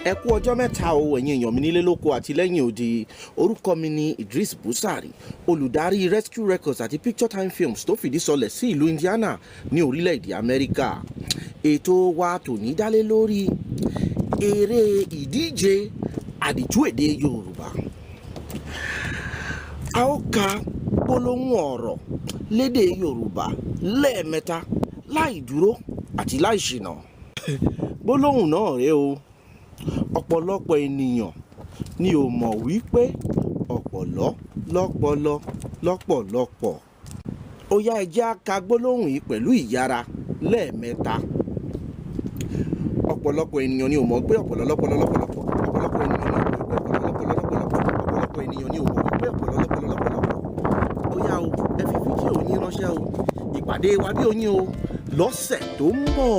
Ẹ kú ọjọ́ mẹ́ta o ẹ̀yin èèyàn mi nílé lóko àti lẹ́yìn odi. Orúkọ mi ni Idris Busari, olùdarí Rescue Records àti Picture Time Films tó fìdí sọlẹ̀ sí ìlú Indiana ní orílẹ̀-èdè Amẹ́ríkà. Ètò wa tòní dálé lórí Ere-idije Aditu Ede Yoruba. A ó ka gbólóhùn ọ̀rọ̀ lédè Yorùbá lẹ́ẹ̀mẹ́ta láì dúró àti láì ṣìnà. Gbólóhùn náà rèé o. Ọ̀pọ̀lọpọ̀ ènìyàn ni ò mọ̀ wípé ọ̀pọ̀lọ́ lọ́pọlọ lọ́pọ̀lọpọ̀. Ó yá ẹ jẹ́ á ka gbólóhùn yìí pẹ̀lú ìyára lẹ́ẹ̀mẹ́ta. Ọ̀pọ̀lọpọ̀ ènìyàn ni ò mọ̀ pé ọ̀pọ̀lọ́ lọ́pọlọ lọ́pọ̀lọpọ̀. Ọ̀pọ̀lọpọ̀ ènìyàn ni ò mọ̀ wípé ọ̀pọ̀lọ́ lọ́pọlọ lọ́pọ̀lọpọ̀. Ó yá o, ẹ fi fídíò yín ránṣẹ́ o. Ìpàdé wa bí oyin o lọ́sẹ̀ tó ń bọ̀.